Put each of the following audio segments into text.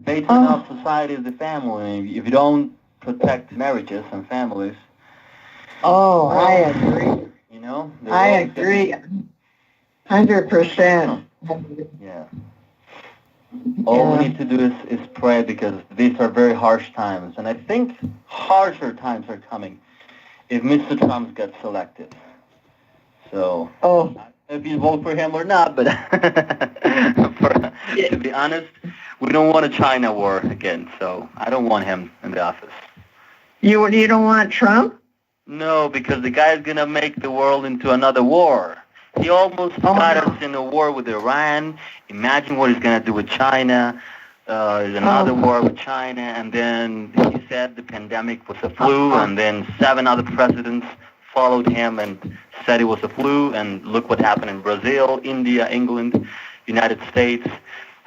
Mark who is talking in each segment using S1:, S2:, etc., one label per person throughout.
S1: Basing of society is the family. If you don't protect marriages and families,
S2: I agree.
S1: the
S2: I
S1: world is
S2: agree. 100%.
S1: yeah. All we need to do is pray because these are very harsh times, and I think harsher times are coming if Mr. Trump gets elected. So, I don't know if you vote for him or not, but to be honest, we don't want a China war again, so I don't want him in the office.
S2: You don't want Trump?
S1: No, because the guy is going to make the world into another war. He almost got us in a war with Iran. Imagine what he's going to do with China. There's another war with China, and then he said the pandemic was a flu, and then 7 other presidents followed him and said it was a flu, and look what happened in Brazil, India, England, United States.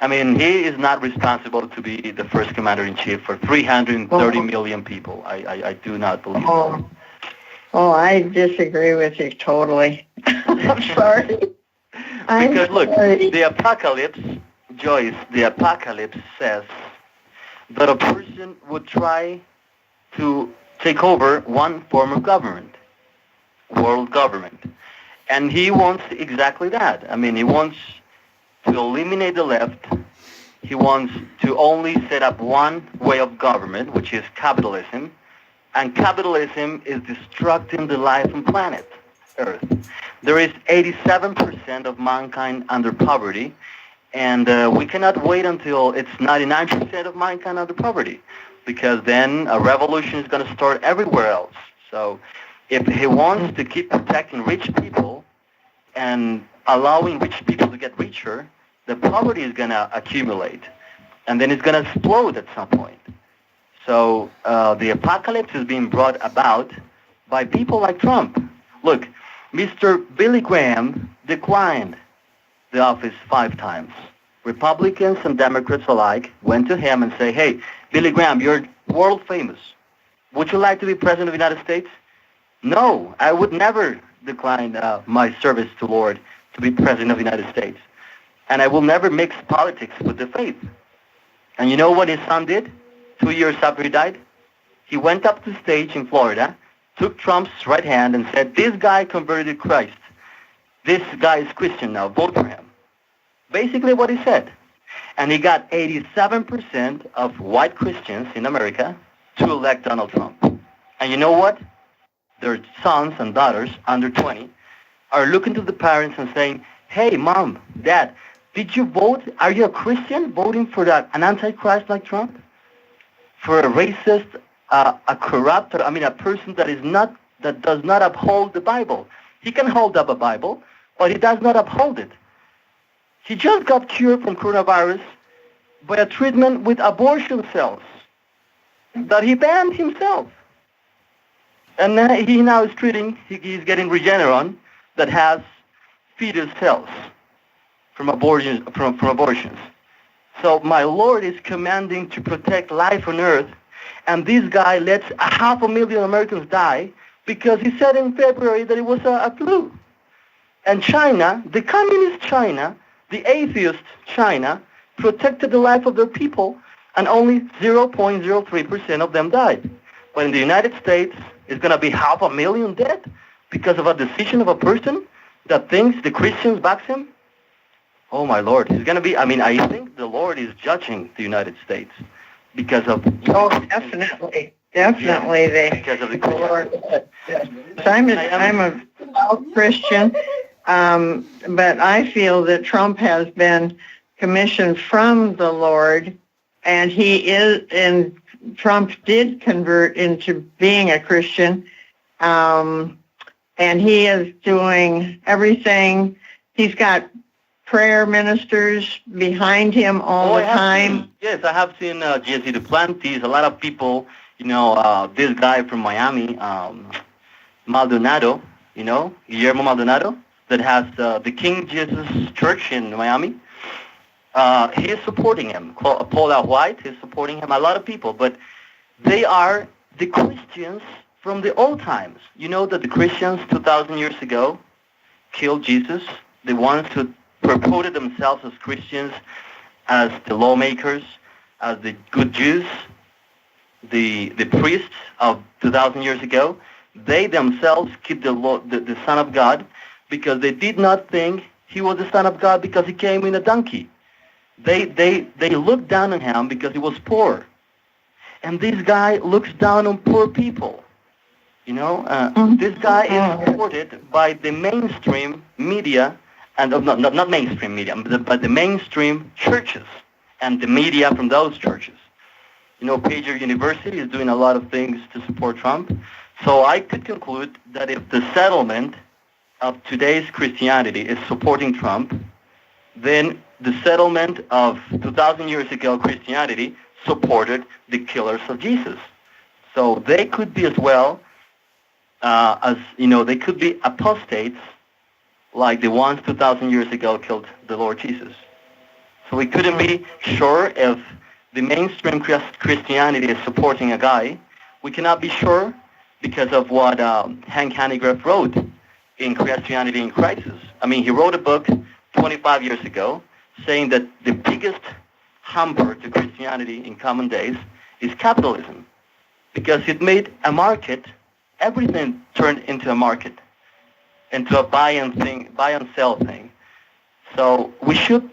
S1: I mean, he is not responsible to be the first commander-in-chief for 330 million people. I do not believe that.
S2: I disagree with you totally. I'm sorry.
S1: Because look, the apocalypse, Joyce, the apocalypse says that a person would try to take over one form of government, world government. And he wants exactly that. I mean, he wants to eliminate the left. He wants to only set up one way of government, which is capitalism. And capitalism is destructing the life on planet Earth. There is 87% of mankind under poverty, and we cannot wait until it's 99% of mankind under poverty, because then a revolution is going to start everywhere else. So if he wants to keep protecting rich people and allowing rich people to get richer, the poverty is going to accumulate, and then it's going to explode at some point. So the apocalypse is being brought about by people like Trump. Look, Mr. Billy Graham declined the office 5 times. Republicans and Democrats alike went to him and say, hey, Billy Graham, you're world famous. Would you like to be president of the United States? No, I would never decline my service to Lord to be president of the United States. And I will never mix politics with the faith. And you know what his son did 2 years after he died? He went up to the stage in Florida, took Trump's right hand and said, this guy converted to Christ. This guy is Christian now. Vote for him. Basically what he said. And he got 87% of white Christians in America to elect Donald Trump. And you know what? Their sons and daughters under 20 are looking to the parents and saying, hey, mom, dad, did you vote? Are you a Christian voting for an antichrist like Trump? For a racist, a corrupt, a person that does not uphold the Bible. He can hold up a Bible, but he does not uphold it. He just got cured from coronavirus by a treatment with abortion cells that he banned himself. And he now is he's getting Regeneron that has fetus cells from abortions. So my Lord is commanding to protect life on earth, and this guy lets 500,000 Americans die because he said in February that it was a flu. And China, the communist China, the atheist China, protected the life of their people, and only 0.03% of them died. But in the United States, it's going to be 500,000 dead because of a decision of a person that thinks the Christians back him. Oh, my Lord. It's going to be, I think the Lord is judging the United States because of...
S2: Oh, definitely. Definitely.
S1: Because of the Lord.
S2: I'm a devout Christian, but I feel that Trump has been commissioned from the Lord, and Trump did convert into being a Christian, and he is doing everything. He's got prayer ministers behind him all the time.
S1: Yes, I have seen Jesse Duplantis, a lot of people, this guy from Miami, Maldonado, Guillermo Maldonado, that has the King Jesus Church in Miami. He is supporting him. Paula White is supporting him, a lot of people, but they are the Christians from the old times. You know that the Christians 2,000 years ago killed Jesus, the ones who purported themselves as Christians, as the lawmakers, as the good Jews, the priests of 2,000 years ago, they themselves keep the Son of God because they did not think he was the Son of God because he came in a donkey. They looked down on him because he was poor. And this guy looks down on poor people. This guy is supported by the mainstream media, and not mainstream media, but the mainstream churches and the media from those churches. Pager University is doing a lot of things to support Trump. So I could conclude that if the settlement of today's Christianity is supporting Trump, then the settlement of 2,000 years ago Christianity supported the killers of Jesus. So they could be as well they could be apostates like the ones 2,000 years ago killed the Lord Jesus. So we couldn't be sure if the mainstream Christianity is supporting a guy. We cannot be sure because of what Hank Hanegraaff wrote in Christianity in Crisis. I mean, he wrote a book 25 years ago saying that the biggest hamper to Christianity in common days is capitalism because it made a market, everything turned into a market, into a buy and sell thing. So we should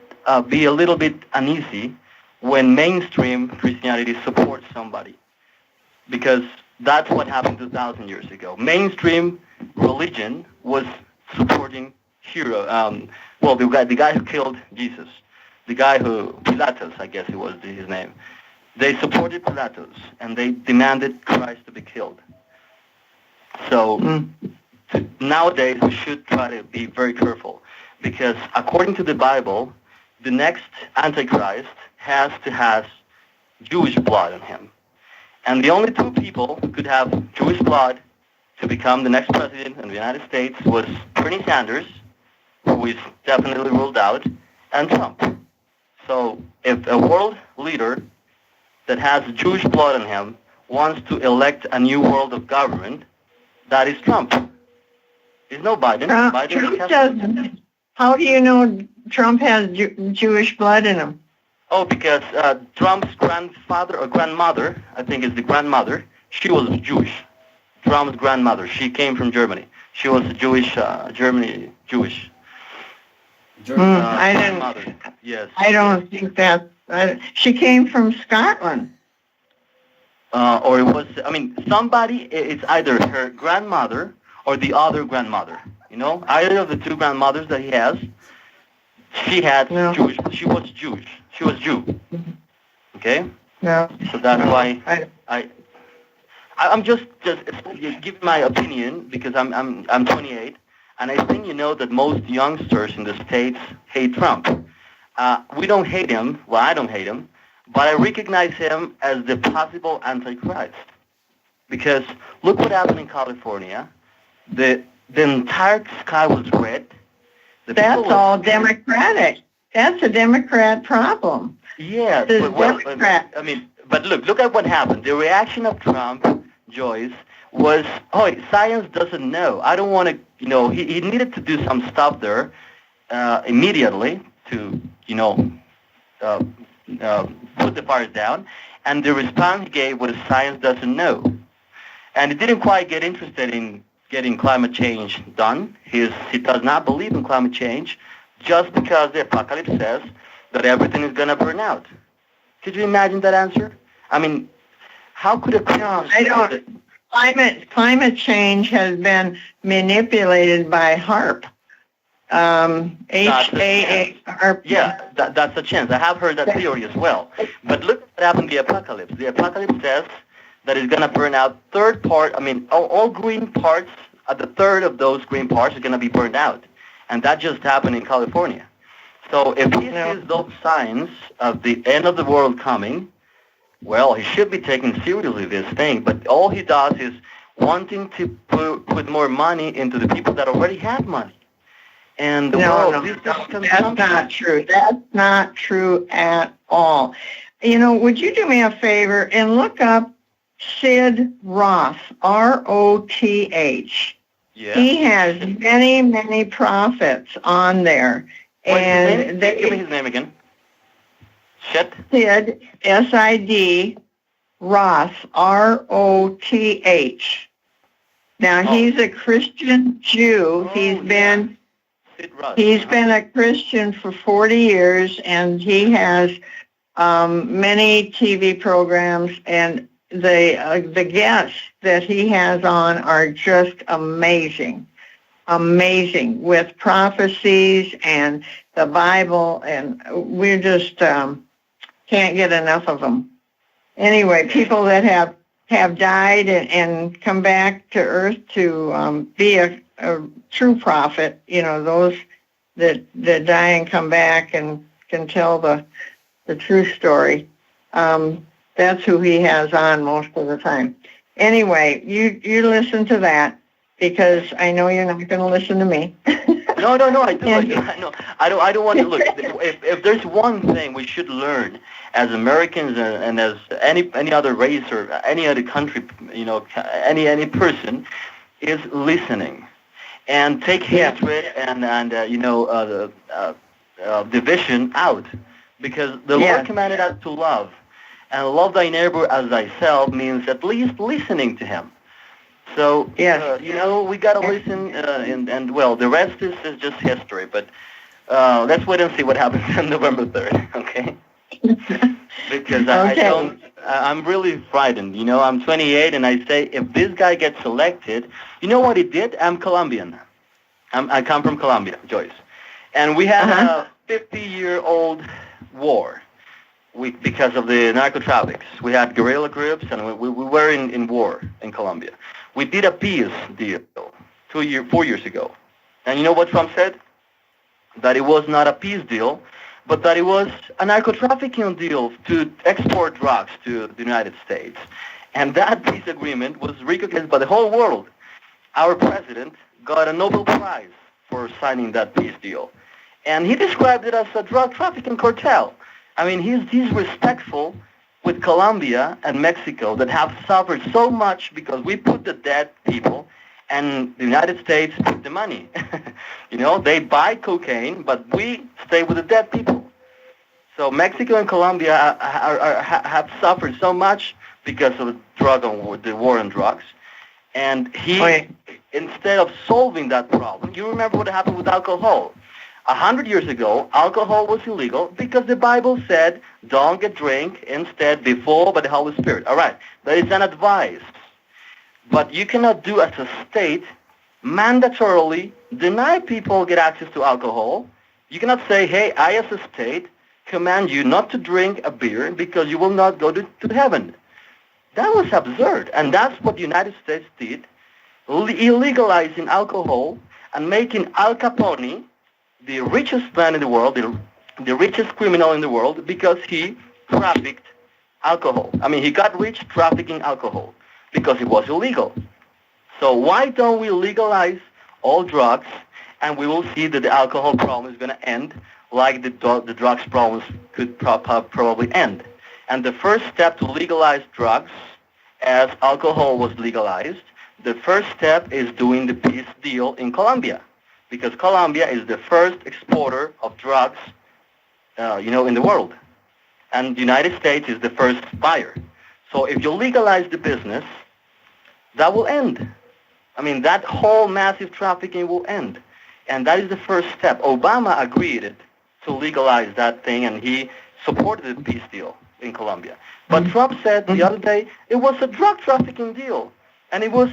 S1: be a little bit uneasy when mainstream Christianity supports somebody, because that's what happened 2,000 years ago. Mainstream religion was supporting the guy who killed Jesus, the guy who, Pilatus, I guess it was his name. They supported Pilatus, and they demanded Christ to be killed. So nowadays we should try to be very careful, because according to the Bible, the next Antichrist has to have Jewish blood on him. And the only two people who could have Jewish blood to become the next president in the United States was Bernie Sanders, who is definitely ruled out, and Trump. So if a world leader that has Jewish blood on him wants to elect a new world of government, that is Trump. It's no Biden.
S2: Trump doesn't. How do you know Trump has Jewish blood in him?
S1: Oh, because Trump's grandfather or grandmother, I think it's the grandmother, she was Jewish. Trump's grandmother, she came from Germany. She was Jewish, Jewish.
S2: I didn't.
S1: Mother. Yes.
S2: I don't think that. She came from Scotland.
S1: Or it was. I mean, somebody. It's either her grandmother or the other grandmother. Either of the two grandmothers that he has. She had Jewish. She was Jewish. She was Jew. Okay.
S2: No.
S1: So that's why I'm just giving my opinion because I'm 28. And I think you know that most youngsters in the States hate Trump. We don't hate him. Well, I don't hate him. But I recognize him as the possible Antichrist. Because look what happened in California. The entire sky was red.
S2: That's all Democratic. That's a Democrat problem.
S1: Yeah.
S2: Democrat.
S1: But look at what happened. The reaction of Trump, Joyce, was, science doesn't know. I don't want to, he needed to do some stuff there immediately to, put the fires down. And the response he gave was science doesn't know. And he didn't quite get interested in getting climate change done. He does not believe in climate change just because the apocalypse says that everything is going to burn out. Could you imagine that answer? I mean, how could a Christian...
S2: No, I don't. Climate change has been manipulated by HAARP. HAARP.
S1: Yeah, that's a chance. I have heard that theory as well. But look what happened in the apocalypse. The apocalypse says that it's going to burn out all green parts, the third of those green parts are going to be burned out. And that just happened in California. So if he sees those signs of the end of the world coming, well, he should be taking seriously this thing, but all he does is wanting to put more money into the people that already have money. And
S2: that's not true. That's not true at all. Would you do me a favor and look up Sid Roth, Roth?
S1: Yeah.
S2: He has many, many prophets on there.
S1: Give me his name again. Shit.
S2: Sid, S-I-D, Roth, R-O-T-H. Now, he's a Christian Jew. He's been a Christian for 40 years, and he has many TV programs, and the guests that he has on are just amazing, with prophecies and the Bible, and we just can't get enough of them. Anyway, people that have died and come back to earth to be a true prophet, those that die and come back and can tell the true story. That's who he has on most of the time. Anyway, you listen to that, because I know you're not going to listen to me.
S1: No, I do. I don't want to look. If there's one thing we should learn as Americans and as any other race or any other country, any person, is listening, and take hatred and division out, because the Lord commanded us to love, and love thy neighbor as thyself means at least listening to him. So, we got to listen, and the rest is just history. But let's wait and see what happens on November 3rd, okay? Because I'm really frightened. I'm 28, and I say, if this guy gets elected, you know what he did? I'm Colombian. I come from Colombia, Joyce. And we had a 50-year-old war because of the narcotraffics. We had guerrilla groups, and we were in war in Colombia. We did a peace deal 4 years ago. And you know what Trump said? That it was not a peace deal, but that it was a narco-trafficking deal to export drugs to the United States. And that peace agreement was recognized by the whole world. Our president got a Nobel Prize for signing that peace deal. And he described it as a drug trafficking cartel. I mean, he's respectful with Colombia and Mexico that have suffered so much because we put the dead people and the United States put the money. They buy cocaine, but we stay with the dead people. So Mexico and Colombia have suffered so much because of the war on drugs. And instead of solving that problem, you remember what happened with alcohol. 100 years ago, alcohol was illegal because the Bible said, don't get drink, instead be full by the Holy Spirit. All right, that is an advice. But you cannot do as a state mandatorily deny people get access to alcohol. You cannot say, hey, I as a state command you not to drink a beer because you will not go to heaven. That was absurd, and that's what the United States did, illegalizing alcohol and making Al Capone the richest man in the world, the richest criminal in the world, because he trafficked alcohol. I mean, he got rich trafficking alcohol because it was illegal. So why don't we legalize all drugs, and we will see that the alcohol problem is going to end like the drugs problems could probably end. And the first step to legalize drugs, as alcohol was legalized, the first step is doing the peace deal in Colombia, because Colombia is the first exporter of drugs, in the world. And the United States is the first buyer. So if you legalize the business, that will end. I mean, that whole massive trafficking will end. And that is the first step. Obama agreed to legalize that thing, and he supported the peace deal in Colombia. But Trump said the other day it was a drug trafficking deal. And it was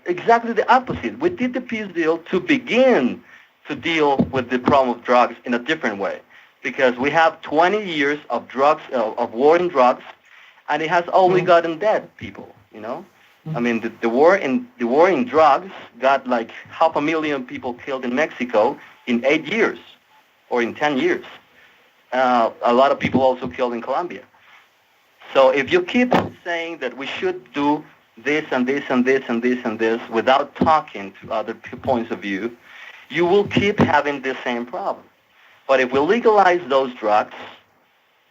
S1: exactly the opposite. We did the peace deal to begin to deal with the problem of drugs in a different way, because we have 20 years of drugs, of war in drugs, and it has only gotten dead people. I mean, the war in drugs got like 500,000 people killed in Mexico in 8 years, or in 10 years. A lot of people also killed in Colombia. So if you keep saying that we should do this and this and this and this and this without talking to other points of view, you will keep having the same problem. But if we legalize those drugs,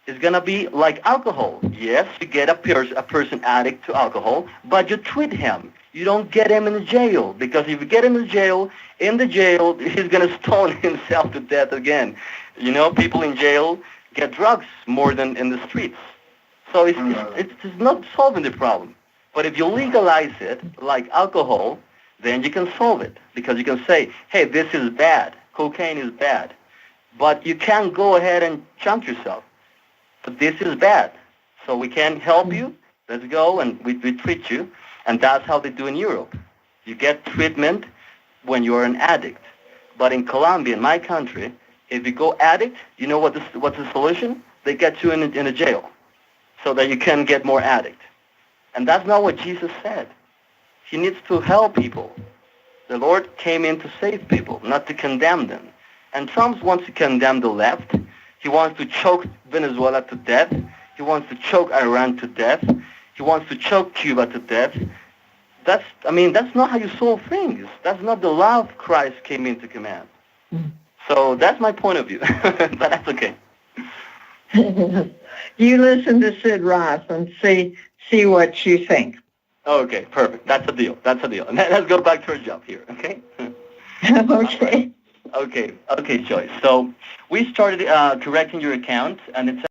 S1: it's going to be like alcohol. Yes, you get a person addict to alcohol, but you treat him. You don't get him in jail, because if you get him in jail, he's going to stone himself to death again. People in jail get drugs more than in the streets. So it's not solving the problem. But if you legalize it, like alcohol, then you can solve it. Because you can say, hey, this is bad. Cocaine is bad. But you can't go ahead and chunk yourself. But this is bad. So we can help you. Let's go and we treat you. And that's how they do in Europe. You get treatment when you're an addict. But in Colombia, in my country, if you go addict, you know what's the solution? They get you in a jail so that you can get more addict. And that's not what Jesus said. He needs to help people. The Lord came in to save people, not to condemn them. And Trump wants to condemn the left. He wants to choke Venezuela to death. He wants to choke Iran to death. He wants to choke Cuba to death. That's not how you solve things. That's not the love Christ came in to command. So that's my point of view. But that's okay.
S2: You listen to Sid Ross and see what you think.
S1: Okay, perfect. That's a deal. And let's go back to our job here, okay?
S2: Okay.
S1: Okay, Joyce. So we started correcting your account, and it's